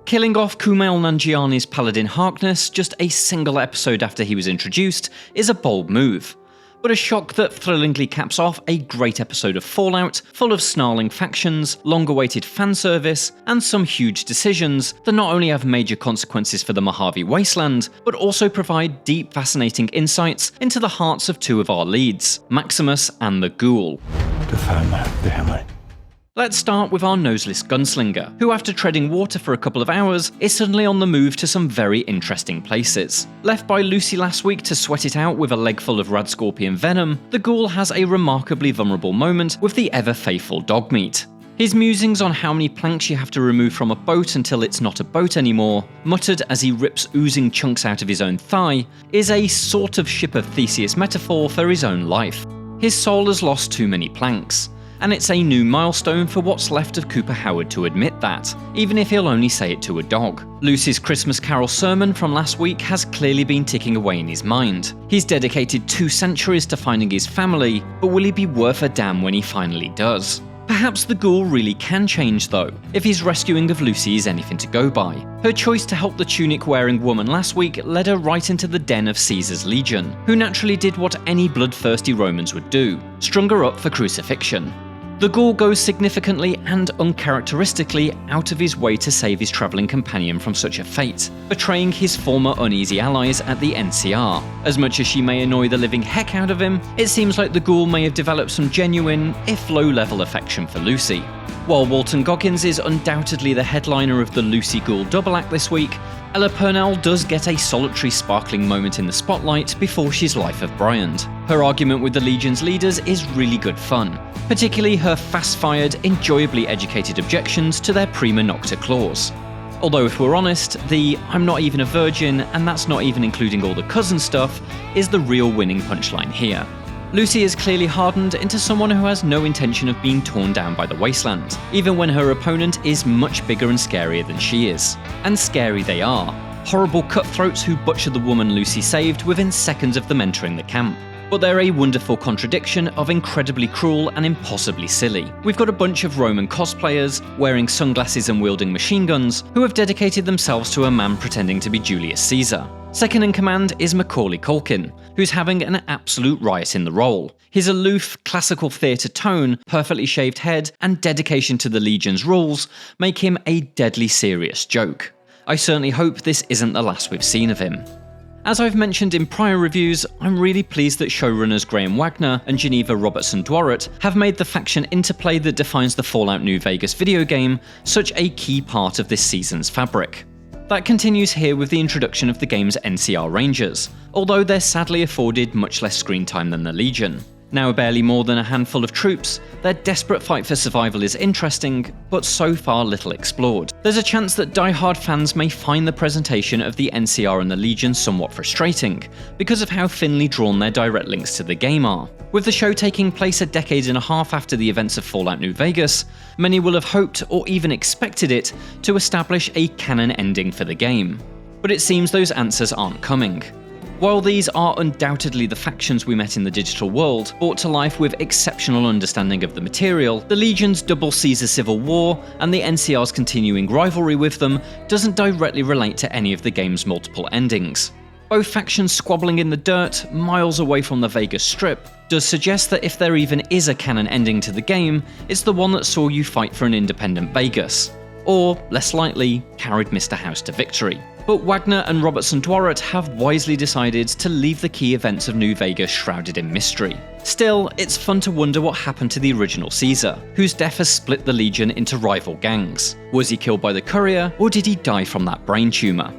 Killing off Kumail Nanjiani's Paladin Harkness just a single episode after he was introduced is a bold move, but a shock that thrillingly caps off a great episode of Fallout, full of snarling factions, long-awaited fan service, and some huge decisions that not only have major consequences for the Mojave wasteland, but also provide deep, fascinating insights into the hearts of two of our leads, Maximus and the Ghoul. Defend my family. Let's start with our noseless gunslinger, who after treading water for a couple of hours, is suddenly on the move to some very interesting places. Left by Lucy last week to sweat it out with a leg full of rad scorpion venom, the Ghoul has a remarkably vulnerable moment with the ever-faithful dog meat. His musings on how many planks you have to remove from a boat until it's not a boat anymore, muttered as he rips oozing chunks out of his own thigh, is a sort of Ship of Theseus metaphor for his own life. His soul has lost too many planks, and it's a new milestone for what's left of Cooper Howard to admit that, even if he'll only say it to a dog. Lucy's Christmas Carol sermon from last week has clearly been ticking away in his mind. He's dedicated 2 centuries to finding his family, but will he be worth a damn when he finally does? Perhaps the Ghoul really can change though, if his rescuing of Lucy is anything to go by. Her choice to help the tunic-wearing woman last week led her right into the den of Caesar's Legion, who naturally did what any bloodthirsty Romans would do, strung her up for crucifixion. The Ghoul goes significantly and uncharacteristically out of his way to save his travelling companion from such a fate, betraying his former uneasy allies at the NCR. As much as she may annoy the living heck out of him, it seems like the Ghoul may have developed some genuine, if low-level affection for Lucy. While Walton Goggins is undoubtedly the headliner of the Lucy Ghoul double act this week, Ella Purnell does get a solitary sparkling moment in the spotlight before she's life of Bryant. Her argument with the Legion's leaders is really good fun, particularly her fast-fired, enjoyably educated objections to their prima nocta clause. Although if we're honest, the "I'm not even a virgin, and that's not even including all the cousin stuff" is the real winning punchline here. Lucy is clearly hardened into someone who has no intention of being torn down by the wasteland, even when her opponent is much bigger and scarier than she is. And scary they are. Horrible cutthroats who butcher the woman Lucy saved within seconds of them entering the camp. But they're a wonderful contradiction of incredibly cruel and impossibly silly. We've got a bunch of Roman cosplayers, wearing sunglasses and wielding machine guns, who have dedicated themselves to a man pretending to be Julius Caesar. Second in command is Macaulay Culkin, who's having an absolute riot in the role. His aloof, classical theatre tone, perfectly shaved head, and dedication to the Legion's rules make him a deadly serious joke. I certainly hope this isn't the last we've seen of him. As I've mentioned in prior reviews, I'm really pleased that showrunners Graham Wagner and Geneva Robertson-Dworet have made the faction interplay that defines the Fallout New Vegas video game such a key part of this season's fabric. That continues here with the introduction of the game's NCR Rangers, although they're sadly afforded much less screen time than the Legion. Now barely more than a handful of troops, their desperate fight for survival is interesting, but so far little explored. There's a chance that die-hard fans may find the presentation of the NCR and the Legion somewhat frustrating, because of how thinly drawn their direct links to the game are. With the show taking place a decade and a half after the events of Fallout New Vegas, many will have hoped, or even expected it, to establish a canon ending for the game. But it seems those answers aren't coming. While these are undoubtedly the factions we met in the digital world, brought to life with exceptional understanding of the material, the Legion's double Caesar civil war and the NCR's continuing rivalry with them doesn't directly relate to any of the game's multiple endings. Both factions squabbling in the dirt, miles away from the Vegas Strip, does suggest that if there even is a canon ending to the game, it's the one that saw you fight for an independent Vegas. Or, less likely, carried Mr. House to victory. But Wagner and Robertson-Dworet have wisely decided to leave the key events of New Vegas shrouded in mystery. Still, it's fun to wonder what happened to the original Caesar, whose death has split the Legion into rival gangs. Was he killed by the courier, or did he die from that brain tumour?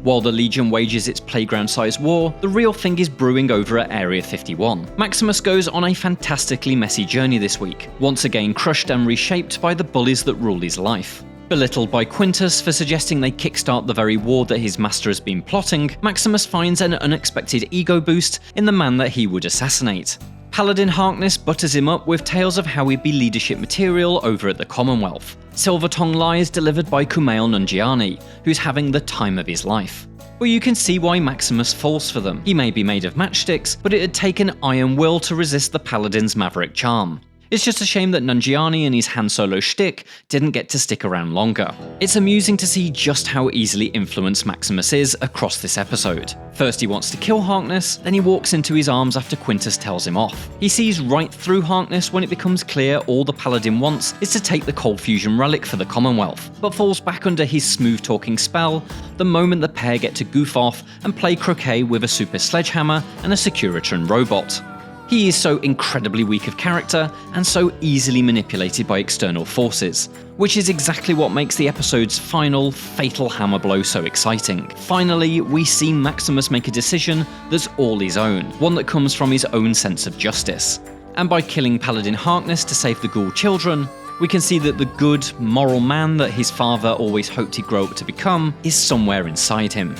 While the Legion wages its playground-sized war, the real thing is brewing over at Area 51. Maximus goes on a fantastically messy journey this week, once again crushed and reshaped by the bullies that rule his life. Belittled by Quintus for suggesting they kickstart the very war that his master has been plotting, Maximus finds an unexpected ego boost in the man that he would assassinate. Paladin Harkness butters him up with tales of how he'd be leadership material over at the Commonwealth. Silver-tongue lies delivered by Kumail Nanjiani, who's having the time of his life. Well, you can see why Maximus falls for them. He may be made of matchsticks, but it had taken iron will to resist the Paladin's maverick charm. It's just a shame that Nanjiani and his Han Solo shtick didn't get to stick around longer. It's amusing to see just how easily influenced Maximus is across this episode. First he wants to kill Harkness, then he walks into his arms after Quintus tells him off. He sees right through Harkness when it becomes clear all the Paladin wants is to take the cold fusion relic for the Commonwealth, but falls back under his smooth-talking spell the moment the pair get to goof off and play croquet with a super sledgehammer and a Securitron robot. He is so incredibly weak of character and so easily manipulated by external forces, which is exactly what makes the episode's final, fatal hammer blow so exciting. Finally, we see Maximus make a decision that's all his own, one that comes from his own sense of justice. And by killing Paladin Harkness to save the ghoul children, we can see that the good, moral man that his father always hoped he'd grow up to become is somewhere inside him.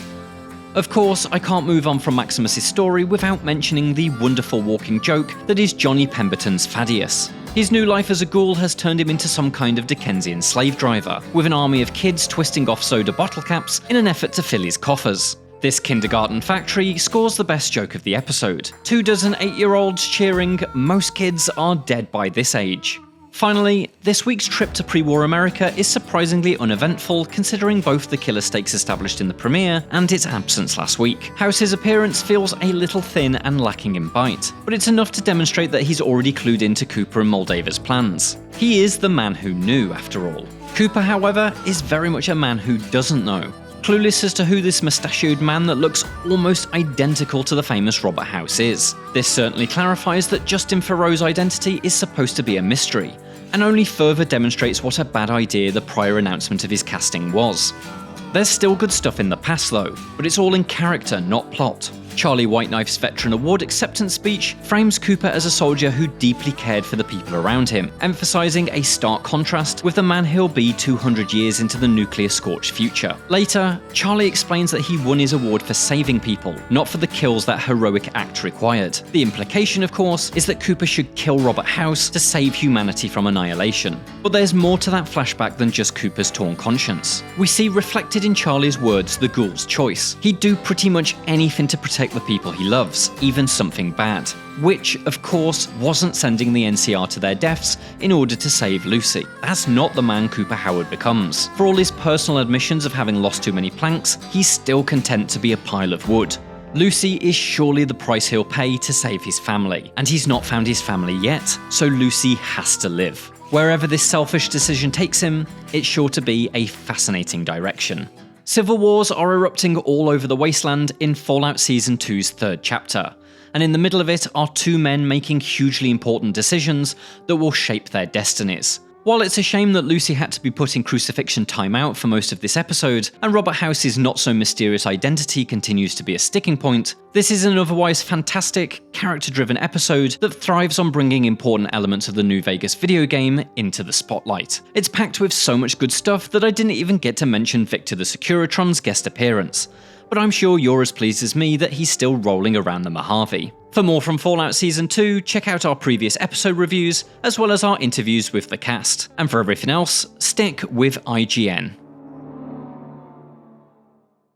Of course, I can't move on from Maximus' story without mentioning the wonderful walking joke that is Johnny Pemberton's Thaddeus. His new life as a ghoul has turned him into some kind of Dickensian slave driver, with an army of kids twisting off soda bottle caps in an effort to fill his coffers. This kindergarten factory scores the best joke of the episode. 24 8-year-olds cheering, "Most kids are dead by this age." Finally, this week's trip to pre-war America is surprisingly uneventful considering both the killer stakes established in the premiere and its absence last week. House's appearance feels a little thin and lacking in bite, but it's enough to demonstrate that he's already clued into Cooper and Moldaver's plans. He is the man who knew, after all. Cooper, however, is very much a man who doesn't know. Clueless as to who this mustachioed man that looks almost identical to the famous Robert House is. This certainly clarifies that Justin Theroux's identity is supposed to be a mystery, and only further demonstrates what a bad idea the prior announcement of his casting was. There's still good stuff in the past though, but it's all in character, not plot. Charlie Whiteknife's Veteran Award acceptance speech frames Cooper as a soldier who deeply cared for the people around him, emphasizing a stark contrast with the man he'll be 200 years into the nuclear-scorched future. Later, Charlie explains that he won his award for saving people, not for the kills that heroic act required. The implication, of course, is that Cooper should kill Robert House to save humanity from annihilation. But there's more to that flashback than just Cooper's torn conscience. We see reflected in Charlie's words the ghoul's choice. He'd do pretty much anything to protect the people he loves, even something bad. Which, of course, wasn't sending the NCR to their deaths in order to save Lucy. That's not the man Cooper Howard becomes. For all his personal admissions of having lost too many planks, he's still content to be a pile of wood. Lucy is surely the price he'll pay to save his family, and he's not found his family yet, so Lucy has to live. Wherever this selfish decision takes him, it's sure to be a fascinating direction. Civil wars are erupting all over the wasteland in Fallout Season 2's 3rd chapter, and in the middle of it are two men making hugely important decisions that will shape their destinies. While it's a shame that Lucy had to be put in crucifixion timeout for most of this episode, and Robert House's not-so-mysterious identity continues to be a sticking point, this is an otherwise fantastic, character-driven episode that thrives on bringing important elements of the New Vegas video game into the spotlight. It's packed with so much good stuff that I didn't even get to mention Victor the Securitron's guest appearance, but I'm sure you're as pleased as me that he's still rolling around the Mojave. For more from Fallout Season 2, check out our previous episode reviews, as well as our interviews with the cast. And for everything else, stick with IGN.